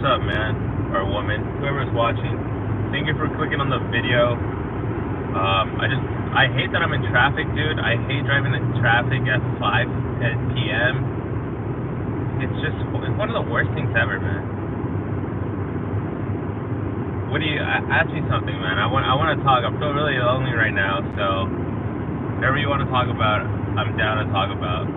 what's up, man, or woman, whoever's watching. Thank you for clicking on the video. I hate that I'm in traffic, dude. I hate driving in traffic at 5 p.m. It's one of the worst things ever, man. Ask me something, man. I want to talk. I feel really lonely right now, so whatever you want to talk about, I'm down to talk about.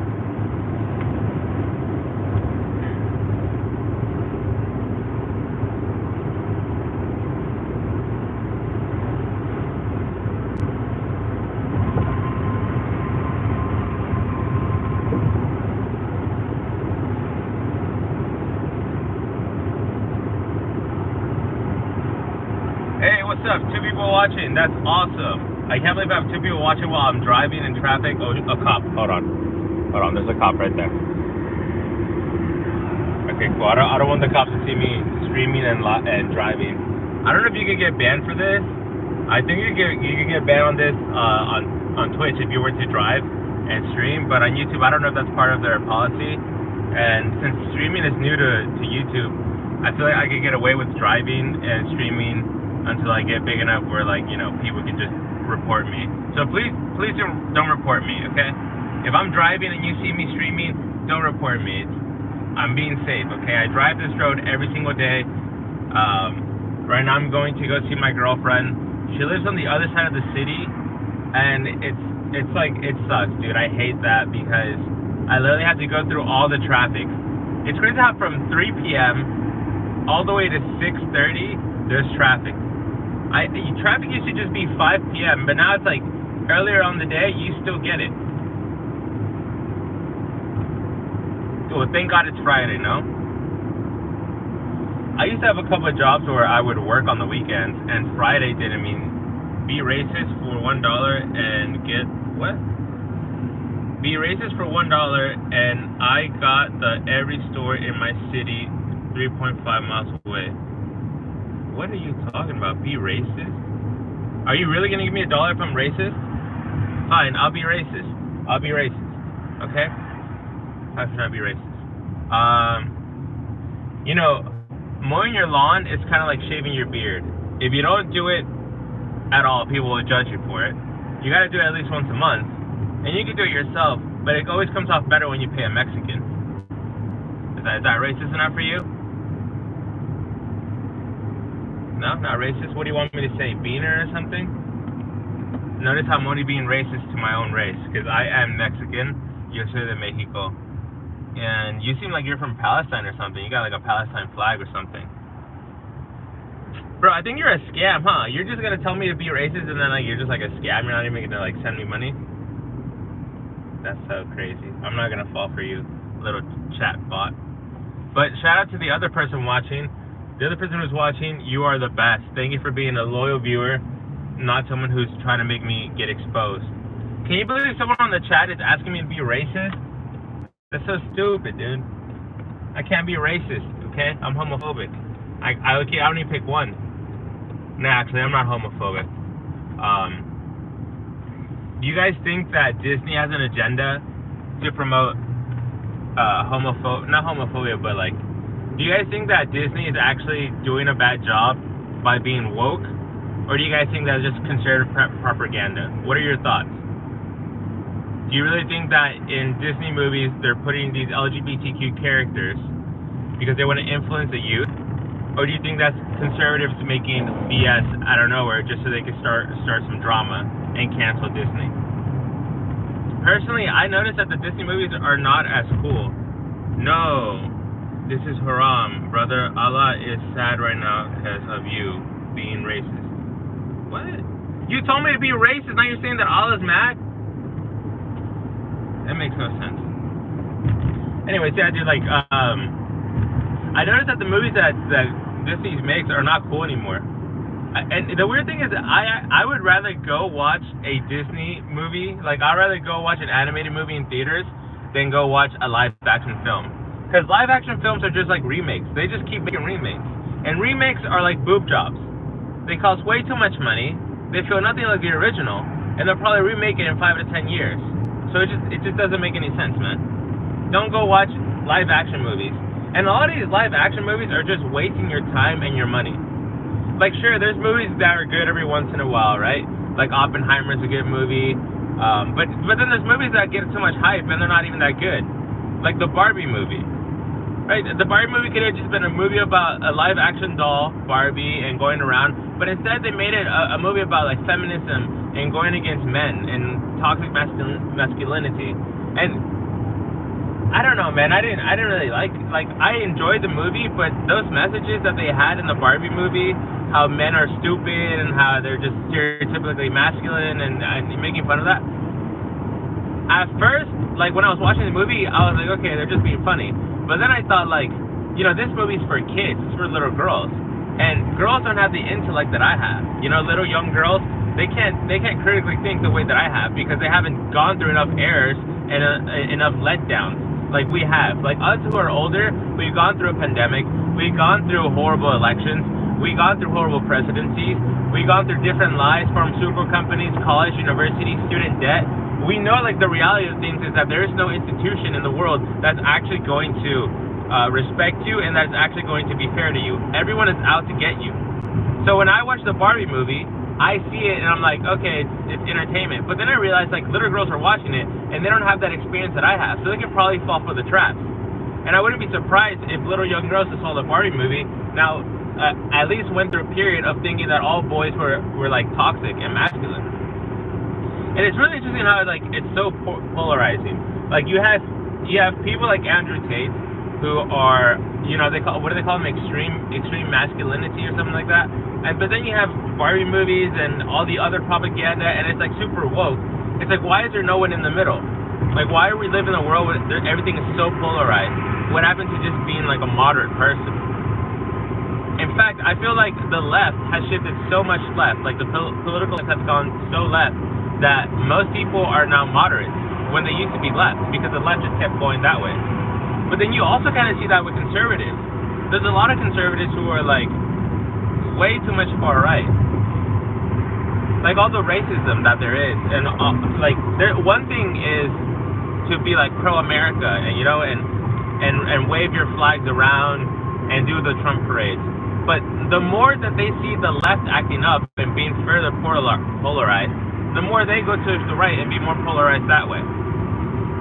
Hey, what's up? 2 people watching. That's awesome. I can't believe I have 2 people watching while I'm driving in traffic. Oh, a cop. Hold on. There's a cop right there. Okay, cool. I don't want the cops to see me streaming and driving. I don't know if you could get banned for this. I think you could get banned on this on Twitch if you were to drive and stream. But on YouTube, I don't know if that's part of their policy. And since streaming is new to YouTube, I feel like I could get away with driving and streaming until I get big enough where, like, you know, people can just report me. So please don't report me, okay? If I'm driving and you see me streaming, don't report me. I'm being safe, okay? I drive this road every single day. Right now I'm going to go see my girlfriend. She lives on the other side of the city, and it's like, it sucks, dude. I hate that because I literally have to go through all the traffic. It's crazy how from 3 p.m. all the way to 6:30, there's traffic. Traffic used to just be 5 p.m., but now it's like earlier on the day, you still get it. Well, thank God it's Friday, no? I used to have a couple of jobs where I would work on the weekends, and Friday didn't mean be racist for $1 and get what? Be racist for $1, and I got the every store in my city 3.5 miles away. What are you talking about? Be racist? Are you really gonna give me $1 if I'm racist? Fine, I'll be racist. Okay? How should I be racist? You know, mowing your lawn is kind of like shaving your beard. If you don't do it at all, people will judge you for it. You gotta do it at least once a month. And you can do it yourself, but it always comes off better when you pay a Mexican. Is that racist enough for you? No, not racist. What do you want me to say? Beaner or something? Notice I'm only being racist to my own race, because I am Mexican. Yo soy de Mexico. And you seem like you're from Palestine or something. You got like a Palestine flag or something. Bro, I think you're a scam, huh? You're just gonna tell me to be racist and then like you're just like a scam. You're not even gonna like send me money? That's so crazy. I'm not gonna fall for you, little chat bot. But shout out to the other person watching. The other person who's watching, you are the best. Thank you for being a loyal viewer, not someone who's trying to make me get exposed. Can you believe someone on the chat is asking me to be racist? That's so stupid, dude. I can't be racist, okay? I'm homophobic. I only pick one. No, actually, I'm not homophobic. Do you guys think that Disney has an agenda to promote not homophobia, but like, do you guys think that Disney is actually doing a bad job by being woke? Or do you guys think that's just conservative propaganda? What are your thoughts? Do you really think that in Disney movies they're putting these LGBTQ characters because they want to influence the youth? Or do you think that's conservatives making BS out of nowhere just so they can start some drama and cancel Disney? Personally, I noticed that the Disney movies are not as cool. No. This is haram, brother. Allah is sad right now because of you being racist. What? You told me to be racist, now you're saying that Allah's mad? That makes no sense. Anyways, yeah, dude, like, I noticed that the movies that Disney makes are not cool anymore. And the weird thing is that I would rather go watch a Disney movie, like, I'd rather go watch an animated movie in theaters than go watch a live-action film. Because live-action films are just like remakes. They just keep making remakes. And remakes are like boob jobs. They cost way too much money. They feel nothing like the original. And they'll probably remake it in 5 to 10 years. So it just doesn't make any sense, man. Don't go watch live-action movies. And a lot of these live action movies are just wasting your time and your money. Like, sure, there's movies that are good every once in a while, right? Like Oppenheimer's a good movie. But then there's movies that get so much hype and they're not even that good. Like the Barbie movie. Right? The Barbie movie could have just been a movie about a live action doll, Barbie, and going around. But instead they made it a movie about like feminism and going against men and toxic masculinity. And I don't know, man. I didn't really like I enjoyed the movie, but those messages that they had in the Barbie movie, how men are stupid and how they're just stereotypically masculine and making fun of that. At first, like when I was watching the movie, I was like, okay, they're just being funny. But then I thought, like, you know, this movie's for kids. It's for little girls, and girls don't have the intellect that I have. You know, little young girls, they can't critically think the way that I have because they haven't gone through enough errors and enough letdowns. Like we have. Like us who are older, we've gone through a pandemic, we've gone through horrible elections, we've gone through horrible presidencies, we've gone through different lies, pharmaceutical companies, college, university, student debt. We know like the reality of things is that there is no institution in the world that's actually going to respect you and that's actually going to be fair to you. Everyone is out to get you. So when I watch the Barbie movie, I see it and I'm like, okay, it's entertainment. But then I realize like little girls are watching it and they don't have that experience that I have, so they can probably fall for the traps. And I wouldn't be surprised if little young girls that saw the Barbie movie now at least went through a period of thinking that all boys were like toxic and masculine. And it's really interesting how like it's so polarizing. Like you have people like Andrew Tate who are, you know, what do they call them, extreme masculinity or something like that. But then you have Barbie movies and all the other propaganda, and it's like super woke. It's like, why is there no one in the middle? Like, why are we living in a world where everything is so polarized? What happened to just being like a moderate person? In fact, I feel like the left has shifted so much left, like the political left has gone so left that most people are now moderates when they used to be left because the left just kept going that way. But then you also kind of see that with conservatives. There's a lot of conservatives who are like way too much far right. Like all the racism that there is, and like one thing is to be like pro-America, and you know, and wave your flags around and do the Trump parades. But the more that they see the left acting up and being further polarized, the more they go to the right and be more polarized that way.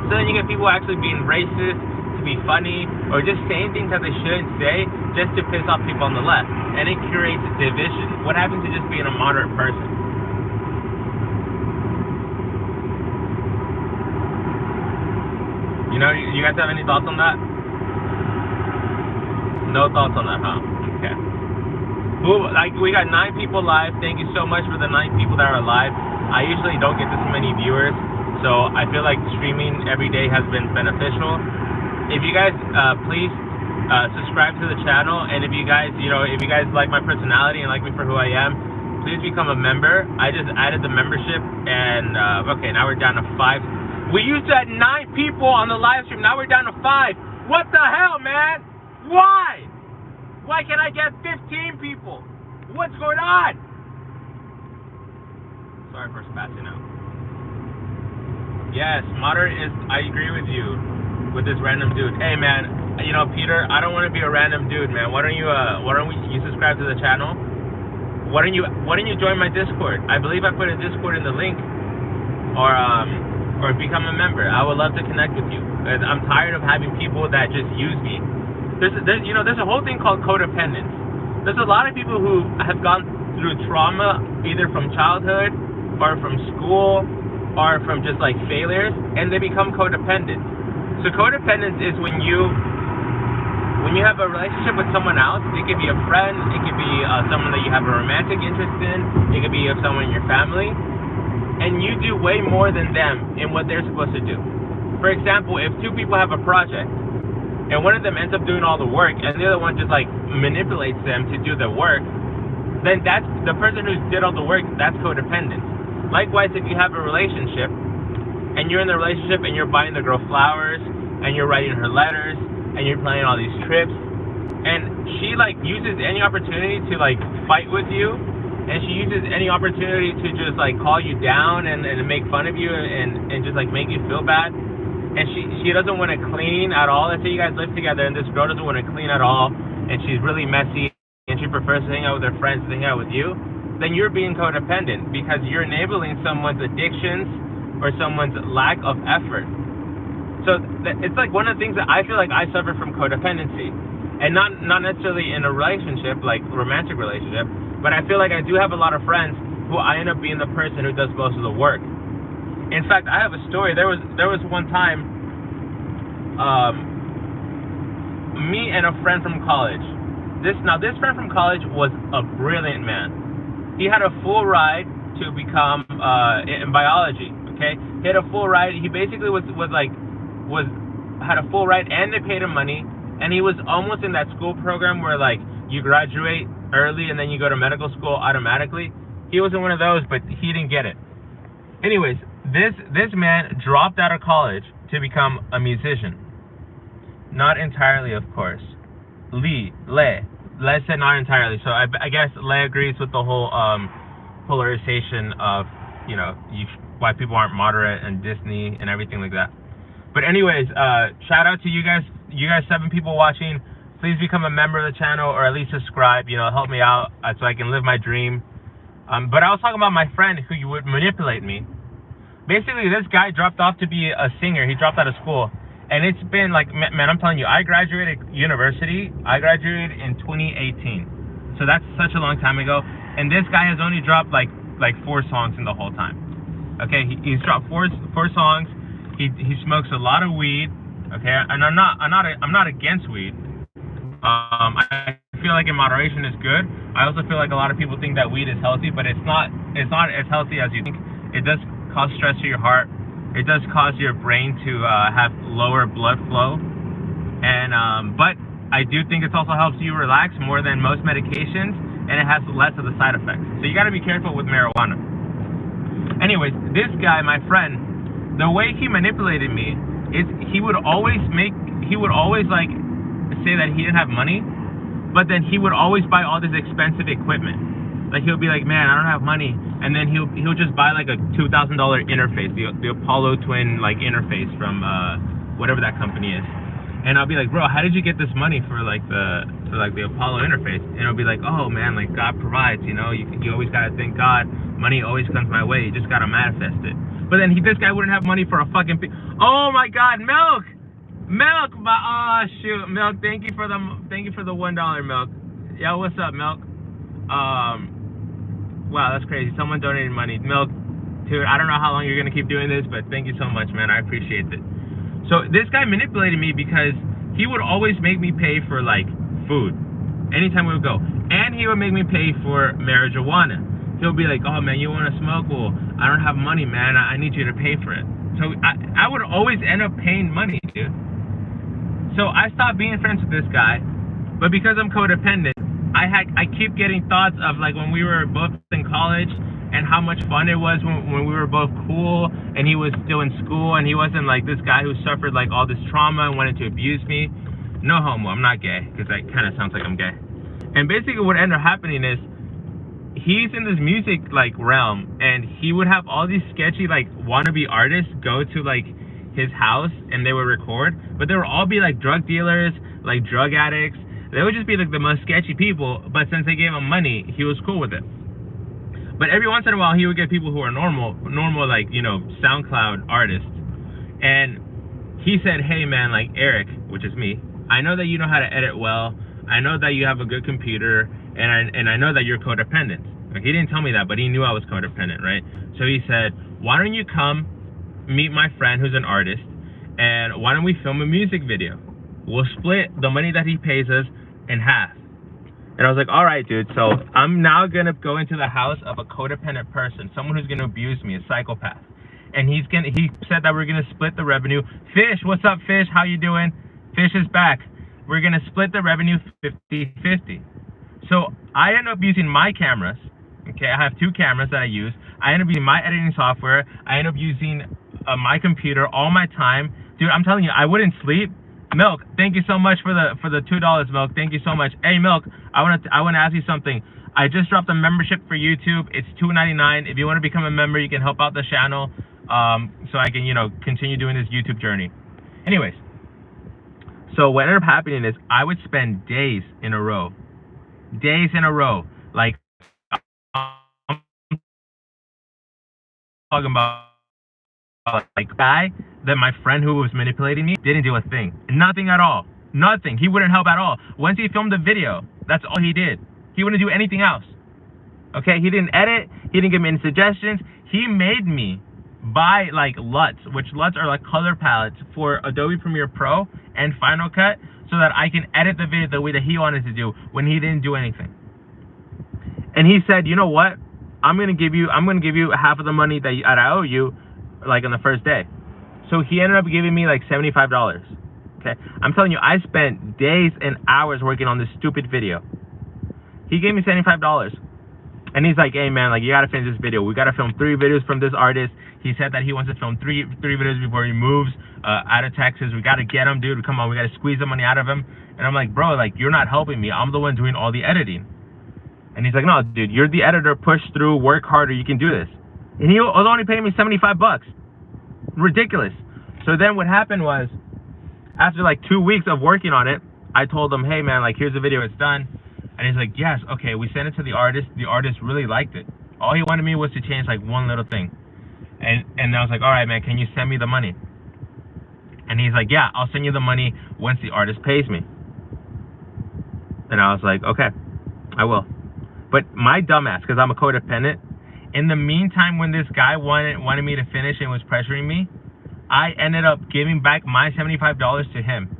So then you get people actually being racist, to be funny, or just saying things that they shouldn't say just to piss off people on the left. And it creates a division. What happens to just being a moderate person? You know, you guys have any thoughts on that? No thoughts on that, huh? Okay. Like, we got 9 people live. Thank you so much for the 9 people that are live. I usually don't get this many viewers, so I feel like streaming every day has been beneficial. If you guys, please subscribe to the channel, and if you guys like my personality and like me for who I am, please become a member. I just added the membership, and okay, now we're down to 5. We used to have 9 people on the live stream. Now we're down to 5. What the hell, man? Why? Why can't I get 15 people? What's going on? Sorry for spazzing out. Yes, moderate is. I agree with you. With this random dude. Hey, man. You know, Peter. I don't want to be a random dude, man. Why don't you subscribe to the channel? Why don't you join my Discord? I believe I put a Discord in the link, or become a member. I would love to connect with you. I'm tired of having people that just use me. There's a whole thing called codependence. There's a lot of people who have gone through trauma, either from childhood, or from school, or from just like failures, and they become codependent. So codependence is when you have a relationship with someone else. It could be a friend, it could be someone that you have a romantic interest in, it could be of someone in your family, and you do way more than them in what they're supposed to do. For example, if 2 people have a project, and one of them ends up doing all the work, and the other one just like manipulates them to do the work, then that's the person who did all the work. That's codependence. Likewise, if you have a relationship, and you're in the relationship, and you're buying the girl flowers, and you're writing her letters, and you're planning all these trips, and she like uses any opportunity to like fight with you, and she uses any opportunity to just like call you down and make fun of you and just like make you feel bad, and she doesn't want to clean at all. Let's say you guys live together and this girl doesn't want to clean at all, and she's really messy, and she prefers to hang out with her friends than hang out with you, then you're being codependent because you're enabling someone's addictions or someone's lack of effort. So it's like one of the things that I feel like I suffer from codependency, and not necessarily in a relationship, like romantic relationship, but I feel like I do have a lot of friends who I end up being the person who does most of the work. In fact, I have a story. There was one time, me and a friend from college. This friend from college was a brilliant man. He had a full ride to become in biology. Okay, he had a full ride. He basically had a full ride, and they paid him money. And he was almost in that school program where like you graduate early and then you go to medical school automatically. He wasn't one of those, but he didn't get it. Anyways, this man dropped out of college to become a musician. Not entirely, of course. Le said not entirely. So I guess Le agrees with the whole polarization of, you know, why people aren't moderate and Disney and everything like that. But anyways, shout out to you guys 7 people watching. Please become a member of the channel, or at least subscribe, you know, help me out so I can live my dream. But I was talking about my friend who would manipulate me. Basically, this guy dropped off to be a singer. He dropped out of school. And it's been like, man, I'm telling you, I graduated university. I graduated in 2018. So that's such a long time ago. And this guy has only dropped like 4 songs in the whole time. Okay, he's dropped four songs. He smokes a lot of weed. Okay, and I'm not against weed. I feel like in moderation is good. I also feel like a lot of people think that weed is healthy, but it's not as healthy as you think. It does cause stress to your heart. It does cause your brain to have lower blood flow, and but I do think it also helps you relax more than most medications, and it has less of the side effects. So you got to be careful with marijuana. Anyways, this guy, my friend, the way he manipulated me is he would always like say that he didn't have money, but then he would always buy all this expensive equipment. Like he'll be like, man, I don't have money, and then he'll just buy like a $2,000 interface, the Apollo Twin like interface from whatever that company is. And I'll be like, bro, how did you get this money for the Apollo interface? And it'll be like, oh man, like God provides, you know, you always gotta thank God. Money always comes my way. You just gotta manifest it. But then this guy wouldn't have money for a fucking. Oh my God, Milk, oh shoot, Milk. Thank you for the $1, Milk. Yo, what's up, Milk? Wow, that's crazy. Someone donated money, Milk. Dude, I don't know how long you're gonna keep doing this, but thank you so much, man. I appreciate it. So this guy manipulated me because he would always make me pay for like food anytime we would go, and he would make me pay for marijuana. He'll be like, oh man, you want to smoke? Well, I don't have money, man. I need you to pay for it. So I would always end up paying money, dude. So I stopped being friends with this guy, but because I'm codependent, I keep getting thoughts of like when we were both in college and how much fun it was when we were both cool and he was still in school and he wasn't like this guy who suffered like all this trauma and wanted to abuse me. No homo, I'm not gay, because that kind of sounds like I'm gay. And basically what ended up happening is he's in this music like realm, and he would have all these sketchy like wannabe artists go to like his house and they would record, but they would all be like drug dealers, like drug addicts. They would just be like the most sketchy people, but since they gave him money, he was cool with it. But every once in a while he would get people who are normal like, you know, SoundCloud artists. And he said, hey man, like Eric, which is me, I know that you know how to edit well. I know that you have a good computer, and I know that you're codependent. Like, he didn't tell me that, but he knew I was codependent, right? So he said, why don't you come meet my friend who's an artist, and why don't we film a music video? We'll split the money that he pays us in half. And I was like, all right, dude. So I'm now going to go into the house of a codependent person, someone who's going to abuse me, a psychopath. And he said that we're going to split the revenue. Fish, what's up, Fish? How you doing? Fish is back. We're going to split the revenue 50-50. So I end up using my cameras. Okay, I have 2 cameras that I use. I end up using my editing software. I end up using my computer all my time. Dude, I'm telling you, I wouldn't sleep. Milk, thank you so much for the $2, Milk. Thank you so much. Hey, Milk, I want to ask you something. I just dropped a membership for YouTube. It's $2.99. If you want to become a member, you can help out the channel, so I can, you know, continue doing this YouTube journey. Anyways, so what ended up happening is I would spend days in a row, like I'm talking about like guy that my friend who was manipulating me didn't do a thing, nothing at all, nothing. He wouldn't help at all. Once he filmed the video, that's all he did. He wouldn't do anything else. Okay, he didn't edit. He didn't give me any suggestions. He made me buy like LUTs, which LUTs are like color palettes for Adobe Premiere Pro and Final Cut, so that I can edit the video the way that he wanted to do when he didn't do anything. And he said, you know what? I'm gonna give you half of the money that I owe you, like on the first day. So he ended up giving me like $75. Okay, I'm telling you, I spent days and hours working on this stupid video. He gave me $75. And he's like, hey man, like you gotta finish this video. We gotta film 3 videos from this artist. He said that he wants to film three videos before he moves out of Texas. We gotta get him, dude. Come on, we gotta squeeze the money out of him. And I'm like, bro, like you're not helping me. I'm the one doing all the editing. And he's like, no, dude, you're the editor. Push through, work harder. You can do this. And he was only paying me $75. Ridiculous. So then what happened was, after like 2 weeks of working on it, I told him, hey man, like here's the video, it's done. And he's like, yes, okay. We sent it to the artist. The artist really liked it. All he wanted me was to change like one little thing. And I was like, all right, man, can you send me the money? And he's like, yeah, I'll send you the money once the artist pays me. And I was like, okay, I will. But my dumbass, because I'm a codependent, in the meantime, when this guy wanted me to finish and was pressuring me, I ended up giving back my $75 to him.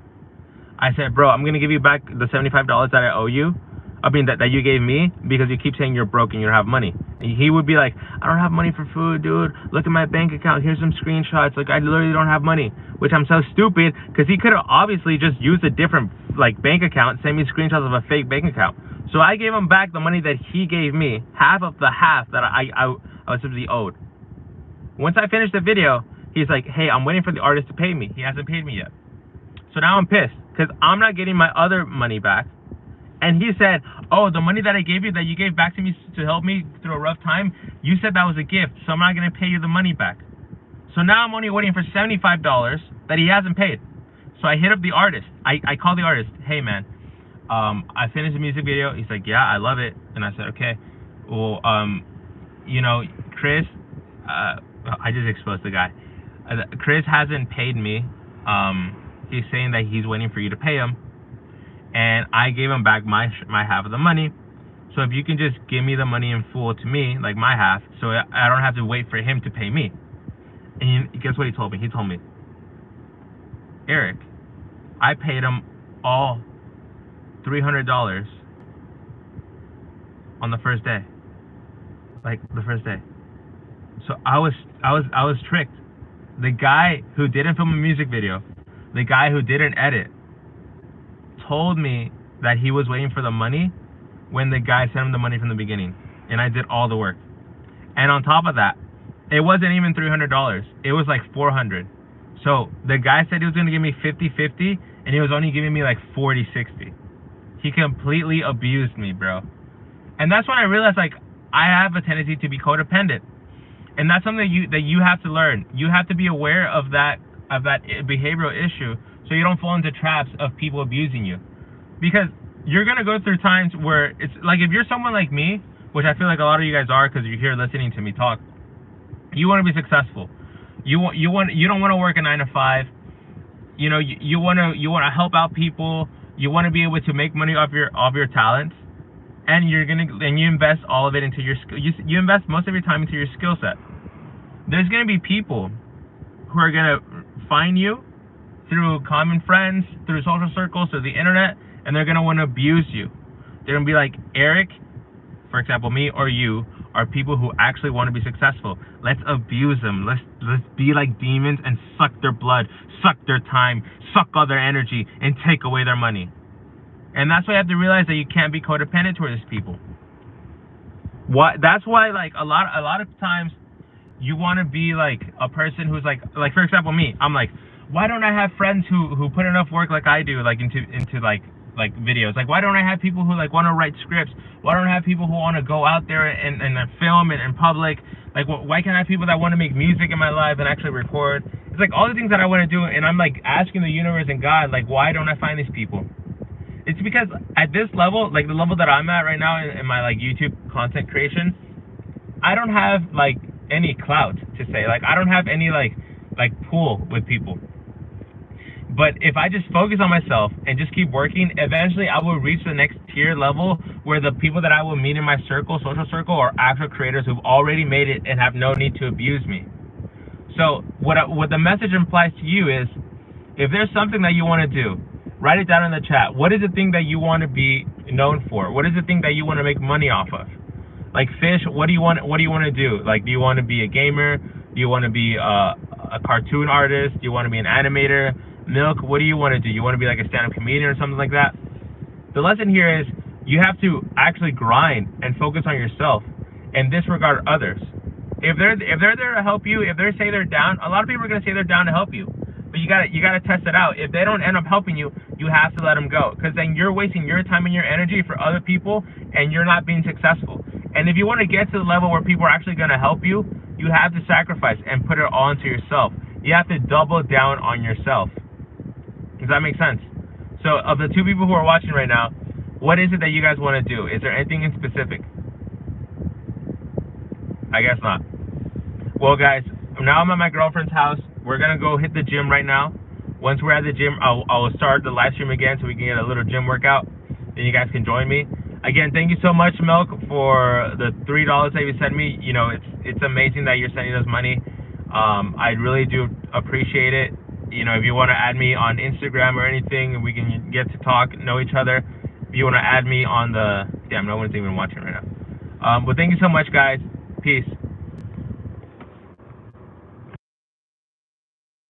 I said, bro, I'm going to give you back the $75 that I owe you. I mean, that you gave me, because you keep saying you're broke and you don't have money. And he would be like, I don't have money for food, dude. Look at my bank account. Here's some screenshots. Like, I literally don't have money. Which I'm so stupid, because he could have obviously just used a different, like, bank account, send me screenshots of a fake bank account. So I gave him back the money that he gave me, half of the half that I was supposed to be owed. Once I finished the video, he's like, hey, I'm waiting for the artist to pay me. He hasn't paid me yet. So now I'm pissed, because I'm not getting my other money back. And he said, oh, the money that I gave you, that you gave back to me to help me through a rough time, you said that was a gift, so I'm not going to pay you the money back. So now I'm only waiting for $75 that he hasn't paid. So I hit up the artist. I called the artist. Hey, man, I finished the music video. He's like, yeah, I love it. And I said, okay, well, you know, Chris, I just exposed the guy. Chris hasn't paid me. He's saying that he's waiting for you to pay him. And I gave him back my half of the money. So if you can just give me the money in full to me, like my half, so I don't have to wait for him to pay me. And guess what he told me? He told me, Eric, I paid him all $300 on the first day. Like the first day. So I was tricked. The guy who didn't film a music video, the guy who didn't edit, told me that he was waiting for the money when the guy sent him the money from the beginning, and I did all the work. And on top of that, it wasn't even $300. It was like $400. So the guy said he was going to give me 50-50, and he was only giving me like 40-60. He completely abused me, bro. And that's when I realized, like, I have a tendency to be codependent, and that's something that you have to learn. You have to be aware of that behavioral issue, so you don't fall into traps of people abusing you. Because you're going to go through times where it's like, if you're someone like me, which I feel like a lot of you guys are because you're here listening to me talk, you want to be successful. You don't want to work a 9 to 5. You know, you want to help out people. You want to be able to make money off your talents, and you invest all of it into your skill. You invest most of your time into your skill set. There's going to be people who are going to find you through common friends, through social circles, through the internet, and they're going to want to abuse you. They're going to be like, Eric, for example, me or you, are people who actually want to be successful. Let's abuse them. Let's be like demons and suck their blood, suck their time, suck all their energy, and take away their money. And that's why you have to realize that you can't be codependent towards people. That's why, like, a lot of times you want to be like a person who's like for example, me. I'm like, why don't I have friends who put enough work like I do, like into like like videos. Like, why don't I have people who like want to write scripts? Why don't I have people who want to go out there and film and in public? Like, why can't I have people that want to make music in my life and actually record? It's like all the things that I want to do, and I'm like asking the universe and God, like, why don't I find these people? It's because at this level, like the level that I'm at right now in my like YouTube content creation, I don't have like any clout to say. Like, I don't have any like pull with people. But if I just focus on myself and just keep working, eventually I will reach the next tier level where the people that I will meet in my circle, social circle, are actual creators who've already made it and have no need to abuse me. So what the message implies to you is, if there's something that you want to do, write it down in the chat. What is the thing that you want to be known for? What is the thing that you want to make money off of? Like Fish, what do you want to do? Like, do you want to be a gamer? Do you want to be a cartoon artist? Do you want to be an animator? Milk, what do you want to do? You want to be like a stand-up comedian or something like that? The lesson here is you have to actually grind and focus on yourself and disregard others. If they're there to help you, if they say they're down, a lot of people are gonna say they're down to help you. But you gotta test it out. If they don't end up helping you, you have to let them go, because then you're wasting your time and your energy for other people, and you're not being successful. And if you want to get to the level where people are actually gonna help you, you have to sacrifice and put it all into yourself. You have to double down on yourself. Does that make sense? So of the 2 people who are watching right now, what is it that you guys want to do? Is there anything in specific? I guess not. Well, guys, now I'm at my girlfriend's house. We're going to go hit the gym right now. Once we're at the gym, I'll start the live stream again so we can get a little gym workout. Then you guys can join me. Again, thank you so much, Milk, for the $3 that you sent me. You know, it's amazing that you're sending us money. I really do appreciate it. You know, if you want to add me on Instagram or anything, we can get to talk, know each other. If you want to add me on the... Damn, no one's even watching right now. But thank you so much, guys. Peace.